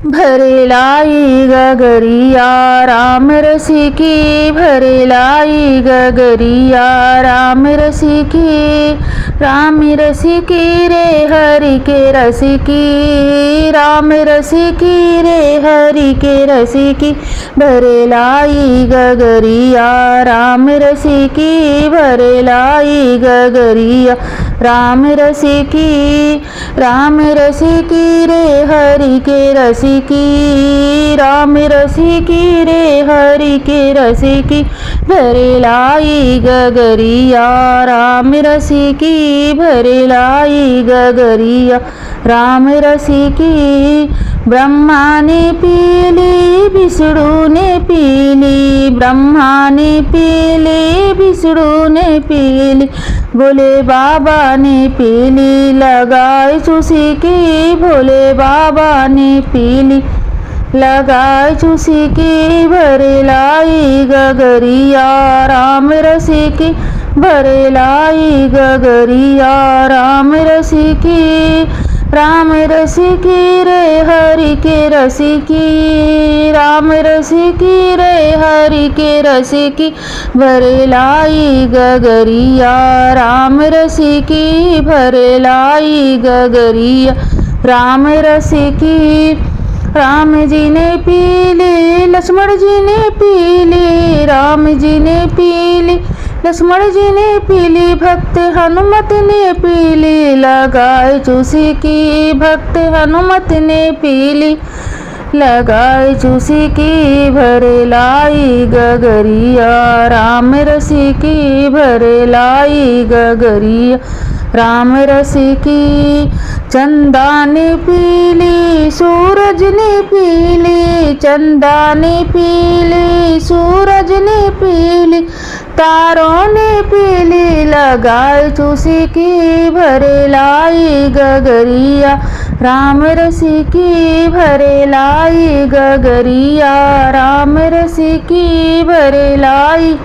भरे लाई गगरिया राम रसिकी, भरे लाई गगरिया राम रसिकी। राम रसिकी रे हरि के रसिकी, राम रसिकी रे हरि के रसिकी। भरे लाई गगरिया राम रसिकी, भरे लाई गगरिया राम रसिकी। राम रसिकी रे हरि के रसिकी, राम रसिकी रे हरि के रसिकी। भरे लाई गगरिया राम रसिकी, भरे लाई गगरिया राम रसिकी। ब्रह्मा ने पीली विष्णु ने पीली, ब्रह्मा ने पीली विष्णु ने पीली। भोले बाबा ने पीली लगाई चुस्की, भोले बाबा ने पीली लगाई चुस्की। भरे लाई गगरिया राम रसिकी, भरे लाई गगरिया राम रसिकी। राम रसिकी रे हरि के रसिकी, राम रसिकी रे हरि के रसिकी। भरे लाई गगरिया राम रसिकी, भरे लाई गगरिया राम रसिकी। राम जी ने पीली लक्ष्मण जी ने पीली, राम जी ने पीली लक्ष्मण जी ने पीली। भक्त हनुमत ने पीली लगाई चुस्की, भक्त हनुमत ने पीली लगाई चुस्की। भरे लाई गगरिया राम रसिकी, भरे लाई गगरिया राम रसिकी। चंदा ने पीली सूरज ने पीली, चंदा ने पीली सूरज ने पीली। तारों ने पीली लगाई चुस्की। भरे लाई गगरिया राम रसिकी, भरे लाई गगरिया राम रसिकी। भरे लाई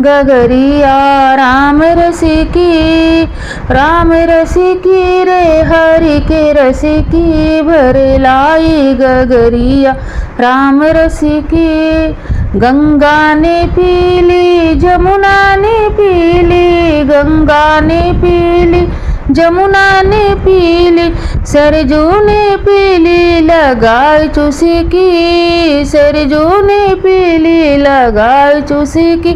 गगरिया राम रसिकी। राम रसिकी रे हरि के रसिकी, भरे लाई गगरिया राम रसिकी। गंगा ने पीली जमुना ने पीली, गंगा ने पीली जमुना ने पीली। सरजू ने पीली लगाई चुस्की, सरजू ने पीली लगाई चुस्की।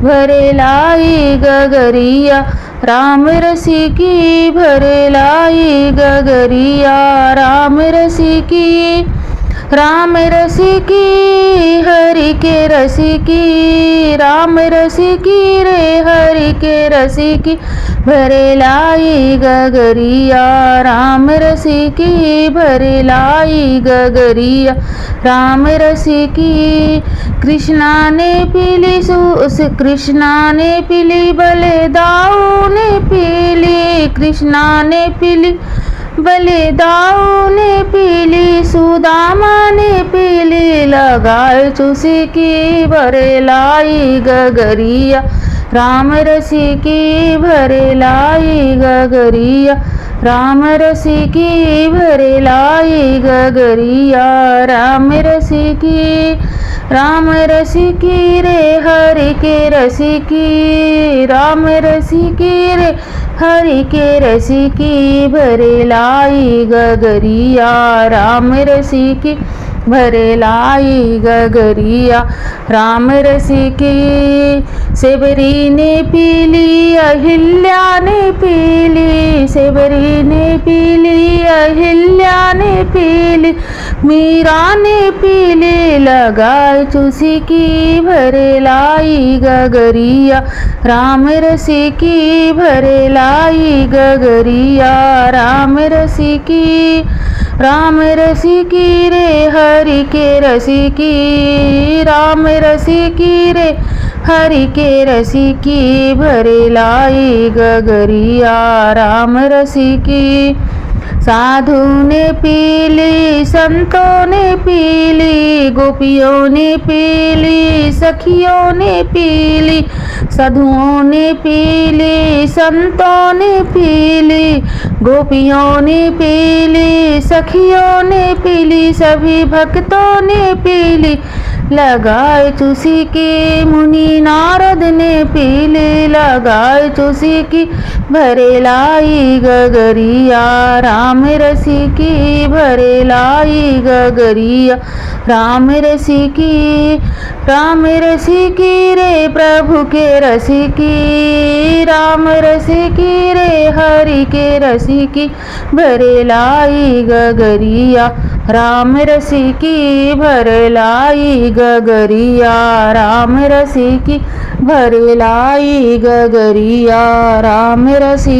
भरे लाई गगरिया राम रसिकी, भरे लाई गगरिया राम रसिकी। राम रसिकी हरि के रसिकी, राम रसिकी रे हरि के रसिकी। भरे लाई गगरिया राम रसिकी, भरे लाई गगरिया राम रसिकी। कृष्णा ने पीली कृष्णा ने पीली बलदाऊ ने पीली, कृष्णा ने पीली बलदाऊ ने पीली। सुदामा ने पीली लगाई चुस्की। भरे लाई गगरिया राम रसिकी, भरे लाई गगरिया राम रसिकी। भरे लाई गगरिया राम रसिकी। राम रसिकी रे हरि के रसिकी, राम रसिकी रे हरि के रसिकी। भरे लाई गगरिया राम रसिकी, भरे लाई गगरिया राम रसिकी। सेवरी ने पीली अहिल्या ने पीली, सेवरी ने पीली अहिल्या ने पीली। मीरा ने पीली लगाई चुस्की। भरे लाई गगरिया राम रसिकी, भरे लाई गगरिया राम रसिकी। राम रसिकी रे हरि के रसिकी, राम रसिकी रे हरि के रसिकी। भरे लाई गगरिया राम रसिकी। साधु ने पीली संतों ने पीली, गोपियों ने पीली सखियों ने पीली। साधुओं ने पी ली, संतों ने पी ली, गोपियों ने पी ली, सखियों ने पी ली, सभी भक्तों ने पी ली। लगाए चुस्की मुनि नारद ने पी ली, लगाए चुस्की भरे लाई गगरिया, राम रसिकी भरे लाई गगरिया। राम रसिकी, राम रसिकी रे प्रभु के रसिकी, राम रसिकी रे हरि के रसिकी भरे लाई गगरिया। राम रसिकी भरे लाई गगरिया, राम रसिकी भरे लाई गगरिया। राम रसिकी।